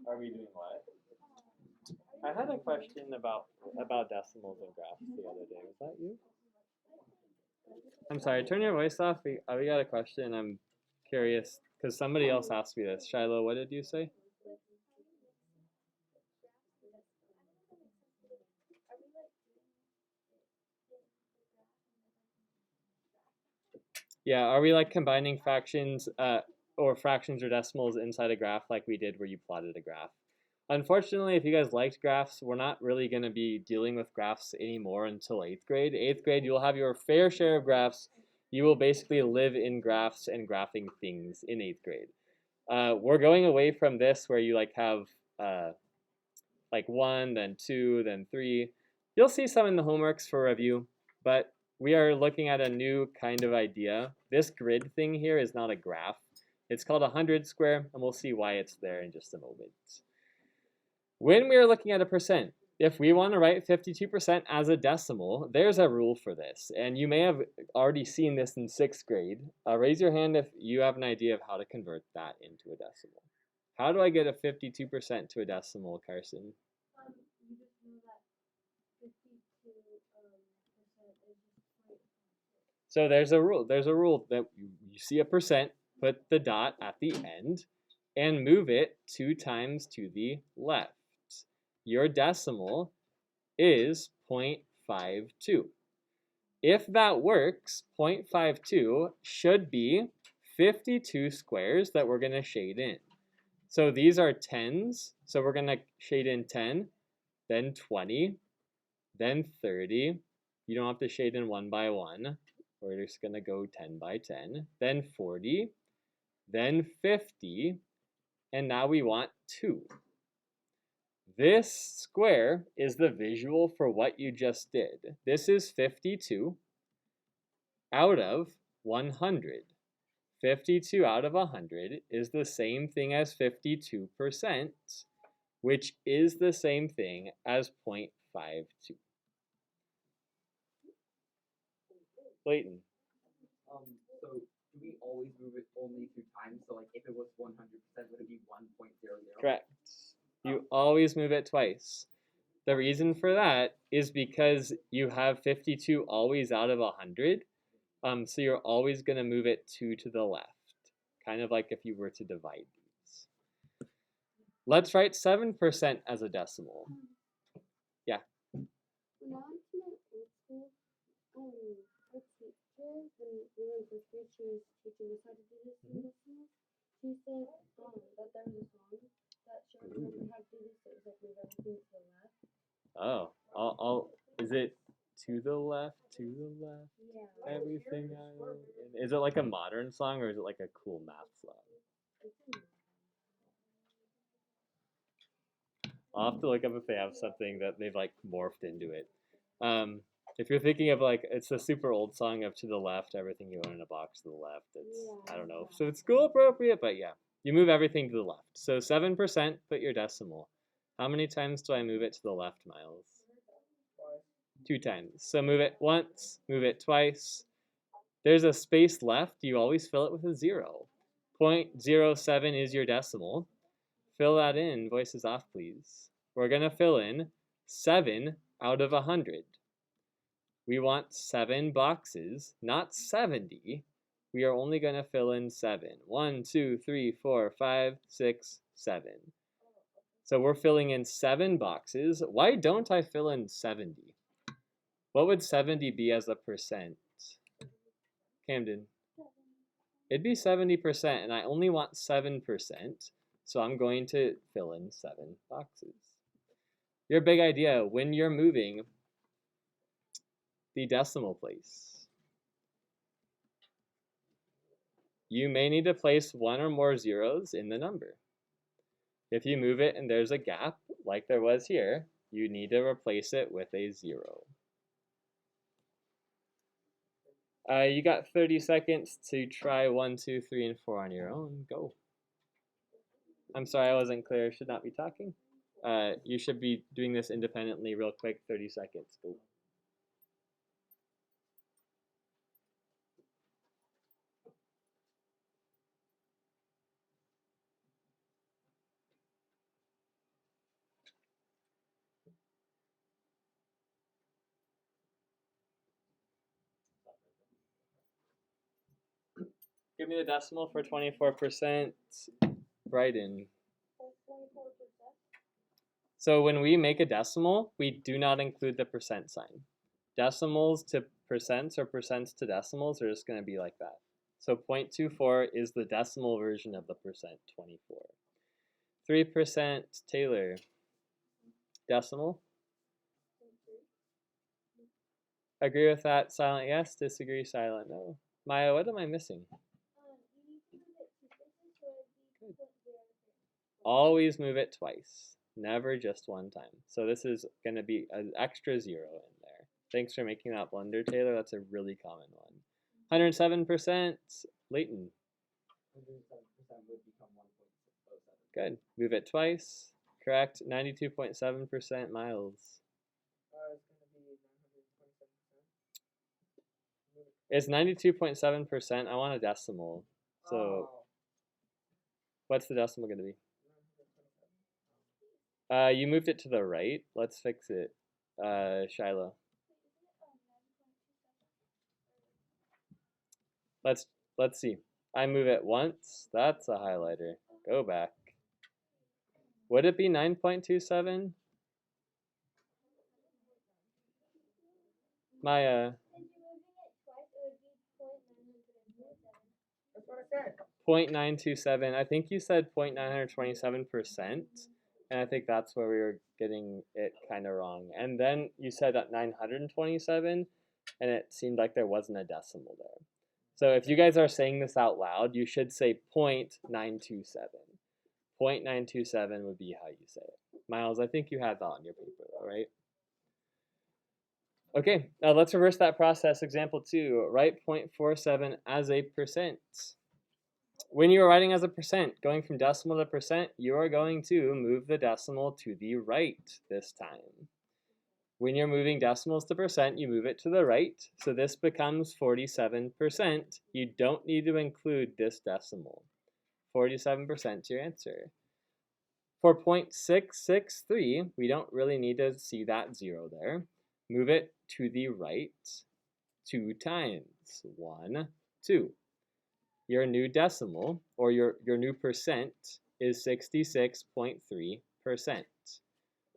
Are we doing what? I had a question about decimals and graphs the other day. Was that you? I'm sorry. Turn your voice off. We got a question. I'm curious because somebody else asked me this. Shiloh, what did you say? Yeah, are we like combining fractions or fractions or decimals inside a graph like we did where you plotted a graph? Unfortunately, if you guys liked graphs, we're not really going to be dealing with graphs anymore until 8th grade. 8th grade, you'll have your fair share of graphs. You will basically live in graphs and graphing things in 8th grade. We're going away from this where you like have like 1, then 2, then 3. You'll see some in the homeworks for review, but we are looking at a new kind of idea. This grid thing here is not a graph. It's called a 100 square, and we'll see why it's there in just a moment. When we are looking at a percent, if we want to write 52% as a decimal, there's a rule for this. And you may have already seen this in 6th grade. Raise your hand if you have an idea of how to convert that into a decimal. How do I get a 52% to a decimal, Carson? You just know that 52 is just 0.5. So there's a rule. There's a rule that you see a percent, put the dot at the end, and move it 2 times to the left. Your decimal is 0.52. If that works, 0.52 should be 52 squares that we're going to shade in. So these are tens, so we're going to shade in 10, then 20, then 30. You don't have to shade in 1 by 1. We're just going to go 10 by 10, then 40, then 50, and now we want 2. This square is the visual for what you just did. This is 52 out of 100. 52 out of 100 is the same thing as 52%, which is the same thing as 0.52. Clayton. So do we always move it only 2 times? So like if it was 100%, would it be 1.00? Correct. You always move it twice. The reason for that is because you have 52 always out of 100. So you're always going to move it 2 to the left. Kind of like if you were to divide these. Let's write 7% as a decimal. Yeah. When I went to my old school, our teacher, when we were in first grade, she was teaching us how to do this in decimals. She said that there was a song that showed everyone how to do this. It was like move everything to the left. Oh, is it to the left, to the left? Yeah. Everything I know. Is it like a modern song or is it like a cool math song? I'll have to look up if they have something that they've like morphed into it. If you're thinking of like, it's a super old song of to the left, everything you own in a box to the left. It's, I don't know. So it's school appropriate, but yeah. You move everything to the left. So 7%, put your decimal. How many times do I move it to the left, Miles? 2 times. So move it once, move it twice. There's a space left. You always fill it with a 0. 0.07 is your decimal. Fill that in. Voices off, please. We're going to fill in 7 out of 100. We want 7 boxes, not 70. We are only going to fill in 7. 1, 2, 3, 4, 5, 6, 7. So we're filling in 7 boxes. Why don't I fill in 70? What would 70 be as a percent? Camden. It'd be 70%, and I only want 7%. So I'm going to fill in 7 boxes. Your big idea when you're moving the decimal place. You may need to place 1 or more zeros in the number. If you move it and there's a gap, like there was here, you need to replace it with a 0. You got 30 seconds to try 1, 2, 3, and 4 on your own. Go. I'm sorry, I wasn't clear. Should not be talking. You should be doing this independently real quick. 30 seconds. Go. give me the decimal for 24%. Bryden. For 24%. So when we make a decimal, we do not include the percent sign. Decimals to percents or percents to decimals are just going to be like that. So 0.24 is the decimal version of the percent 24. 3% Taylor. Decimal. Agree with that? Silent yes. Disagree? Silent no. Maya, what am I missing? Good. Always move it twice. Never just one time. So this is going to be an extra 0 in there. Thanks for making that blunder, Taylor. That's a really common one. 107%. Leighton. 107% would become 1.07. Good. Move it twice. Correct. 92.7%. Miles. It's going to be 927%. It's 92.7%. I want a decimal. So what's the decimal going to be? You moved it to the right. Let's fix it. Shiloh. Let's see. I move it once. That's a highlighter. Go back. Would it be 9.27? Maya. That's what I said. 0.927. I think you said 0.927%. And I think that's where we were getting it kind of wrong. And then you said at 927, and it seemed like there wasn't a decimal there. So if you guys are saying this out loud, you should say 0.927. 0.927 would be how you say it. Miles, I think you had that on your paper though, right? Okay, now let's reverse that process. Example 2, write 0.47 as a percent. When you are writing as a percent, going from decimal to percent, you are going to move the decimal to the right this time. When you're moving decimals to percent, you move it to the right. So this becomes 47%. You don't need to include this decimal. 47% is your answer. For 0.663, we don't really need to see that 0 there. Move it to the right 2 times. 1, 2. Your new decimal, or your new percent, is 66.3%.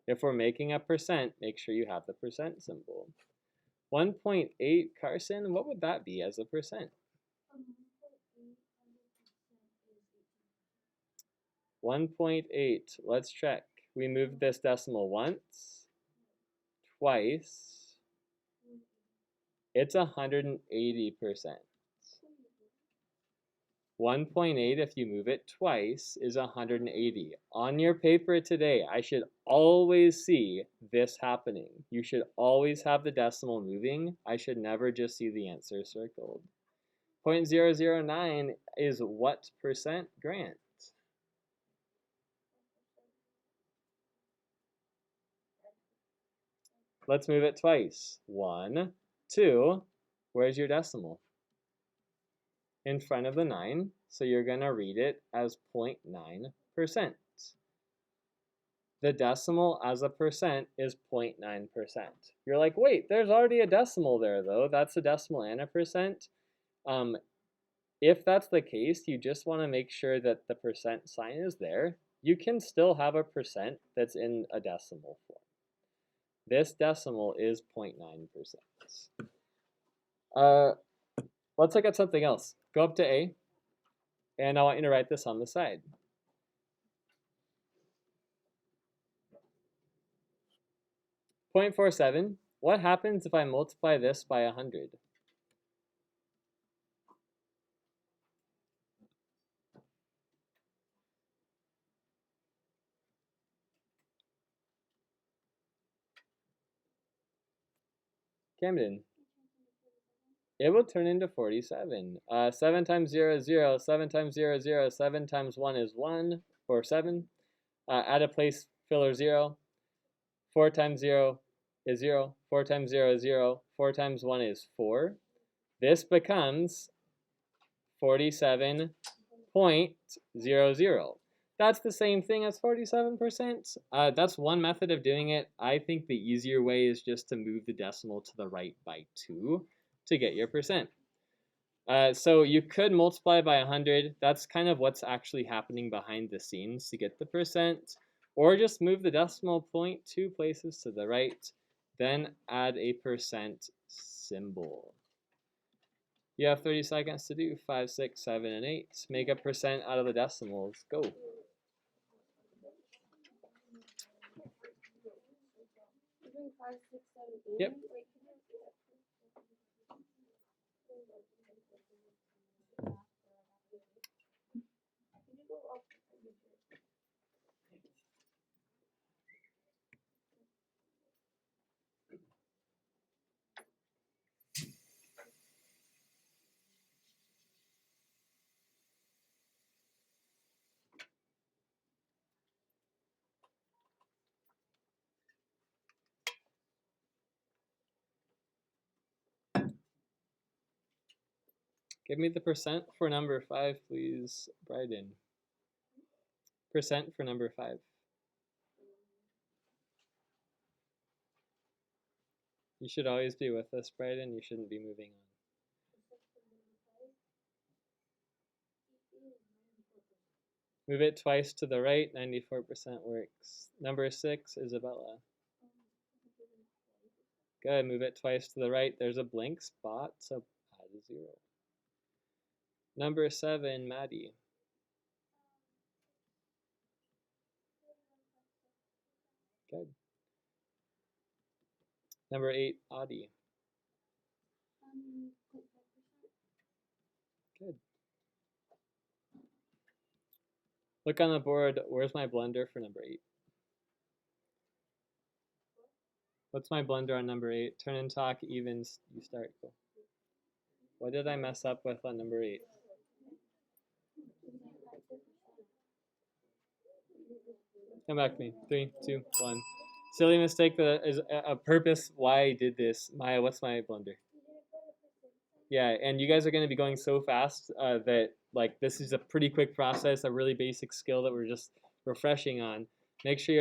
If we're making a percent, make sure you have the percent symbol. 1.8, Carson, what would that be as a percent? 1.8, let's check. We moved this decimal once, twice. It's 180%. 1.8, if you move it twice, is 180. On your paper today, I should always see this happening. You should always have the decimal moving. I should never just see the answer circled. 0.009 is what percent, Grant? Let's move it twice. 1, 2. Where's your decimal? In front of the 9, so you're going to read it as 0.9%. The decimal as a percent is 0.9%. You're like, wait, there's already a decimal there though. That's a decimal and a percent. If that's the case, you just want to make sure that the percent sign is there. You can still have a percent that's in a decimal form. This decimal is 0.9%. Let's look at something else. Go up to A, and I want you to write this on the side. .47. What happens if I multiply this by 100? Camden. It will turn into 47. 7 times 0 is 0. 7 times 0 is 0. 7 times 1 is 1, or 7. Add a place filler 0. 4 times 0 is 0. 4 times 0 is 0. 4 times 1 is 4. This becomes 47.00. That's the same thing as 47%. That's one method of doing it. I think the easier way is just to move the decimal to the right by 2. To get your percent. So you could multiply by 100. That's kind of what's actually happening behind the scenes to get the percent. Or just move the decimal point 2 places to the right, then add a percent symbol. You have 30 seconds to do 5, 6, 7, and 8. Make a percent out of the decimals. Go. You're doing 5, 6, 7, 8. Yep. Wait, can you repeat that? Can you go up? Give me the percent for number 5, please, Bryden. Percent for number 5. You should always be with us, Bryden. You shouldn't be moving on. Move it twice to the right, 94% works. Number 6, Isabella. Good, move it twice to the right. There's a blank spot, so add a 0. Number 7, Maddie. Good. Number 8, Audie. 0.5%. Good. Look on the board. Where's my blender for number 8? What's my blender on number 8? Turn and talk, evens, you start. Go. What did I mess up with on number 8? Come back to me. 3, 2, 1. Silly mistake that is a purpose why I did this. Maya, what's my blender? Yeah, and you guys are going to be going so fast that like this is a pretty quick process, a really basic skill that we're just refreshing on. Make sure you're